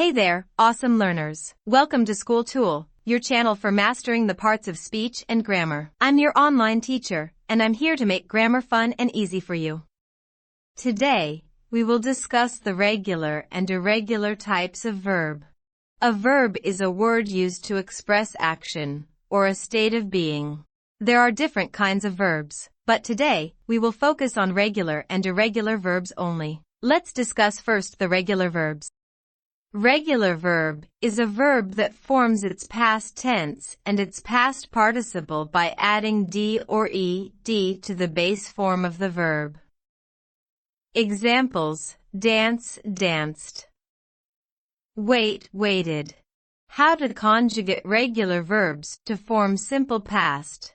Hey there, awesome learners. Welcome to School Tool, your channel for mastering the parts of speech and grammar. I'm your online teacher, and I'm here to make grammar fun and easy for you. Today, we will discuss the regular and irregular types of verb. A verb is a word used to express action, or a state of being. There are different kinds of verbs, but today, we will focus on regular and irregular verbs only. Let's discuss first the regular verbs. Regular verb is a verb that forms its past tense and its past participle by adding d or ed to the base form of the verb. Examples: dance, danced. Wait, waited. How to conjugate regular verbs to form simple past.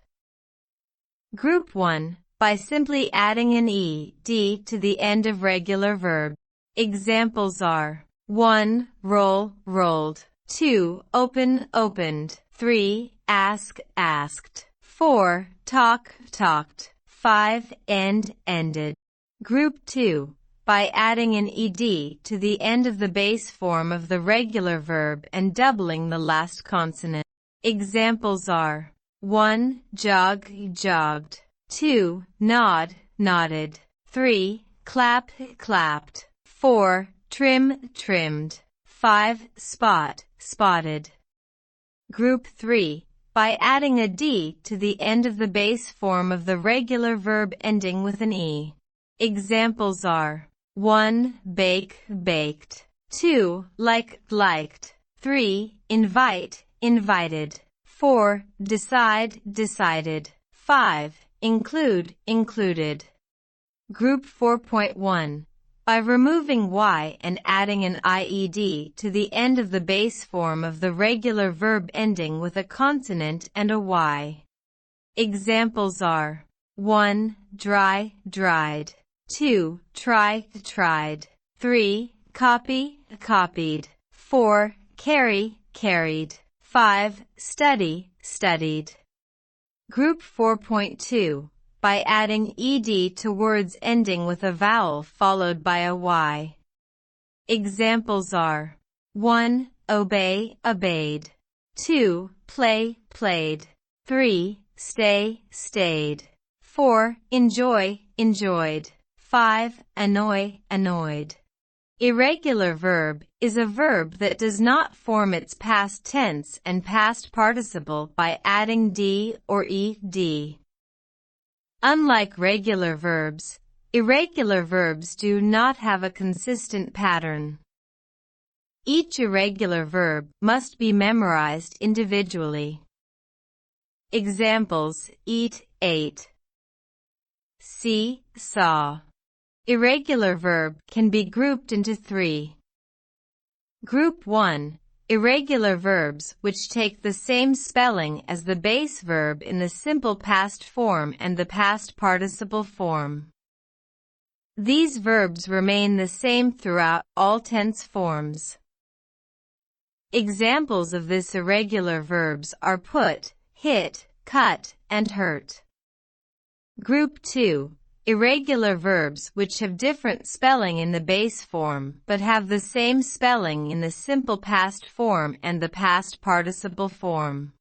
Group 1, by simply adding an ed to the end of regular verb. Examples are 1. Roll, rolled. 2. Open, opened. 3. Ask, asked. 4. Talk, talked. 5. End, ended. Group 2, by adding an ed to the end of the base form of the regular verb and doubling the last consonant. Examples are 1. Jog, jogged. 2. Nod, nodded. 3. Clap, clapped. 4. Trim, trimmed. 5. Spot, spotted. Group 3, by adding a d to the end of the base form of the regular verb ending with an e. Examples are 1. Bake, baked. 2. Like, liked. 3. Invite, invited. 4. Decide, decided. 5. Include, included. Group 4.1, by removing y and adding an ied to the end of the base form of the regular verb ending with a consonant and a y. Examples are 1. Dry, dried. 2. Try, tried. 3. Copy, copied. 4. Carry, carried. 5. Study, studied. Group 4.2, by adding ed to words ending with a vowel followed by a y. Examples are 1. Obey, obeyed. 2. Play, played. 3. Stay, stayed. 4. Enjoy, enjoyed. 5. Annoy, annoyed. Irregular verb is a verb that does not form its past tense and past participle by adding d or ed. Unlike regular verbs, irregular verbs do not have a consistent pattern. Each irregular verb must be memorized individually. Examples: eat, ate. See, saw. Irregular verb can be grouped into 3. Group 1, irregular verbs which take the same spelling as the base verb in the simple past form and the past participle form. These verbs remain the same throughout all tense forms. Examples of this irregular verbs are put, hit, cut, and hurt. Group 2, irregular verbs which have different spelling in the base form but have the same spelling in the simple past form and the past participle form.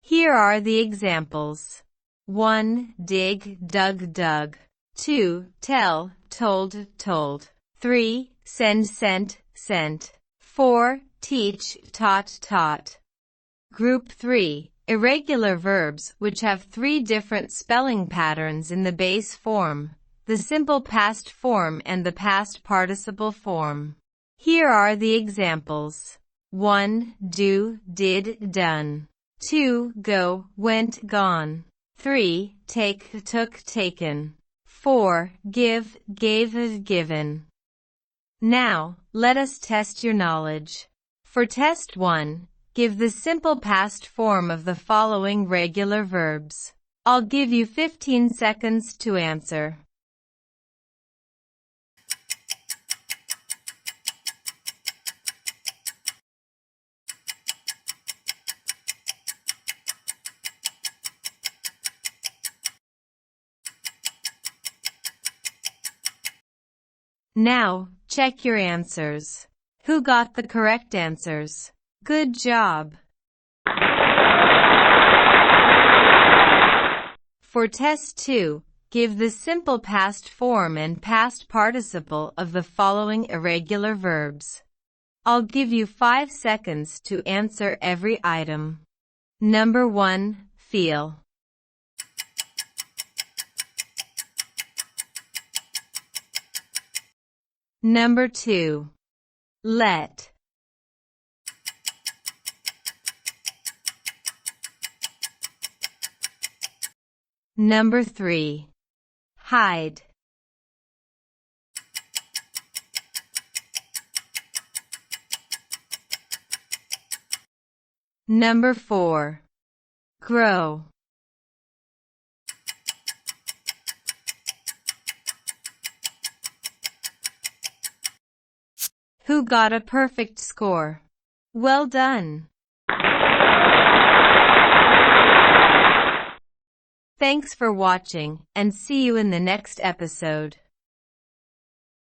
Here are the examples. 1. Dig, dug, dug. 2. Tell, told, told. 3. Send, sent, sent. 4. Teach, taught, taught. Group 3, irregular verbs which have 3 different spelling patterns in the base form, the simple past form and the past participle form. Here are the examples. 1. Do, did, done. 2. Go, went, gone. 3. Take, took, taken. 4. Give, gave, given. Now, let us test your knowledge. For test 1, give the simple past form of the following regular verbs. I'll give you 15 seconds to answer. Now, check your answers. Who got the correct answers? Good job! For test 2, give the simple past form and past participle of the following irregular verbs. I'll give you 5 seconds to answer every item. Number 1, feel. Number 2, let. Number 3, hide. Number 4, grow. Who got a perfect score? Well done! Thanks for watching, and see you in the next episode.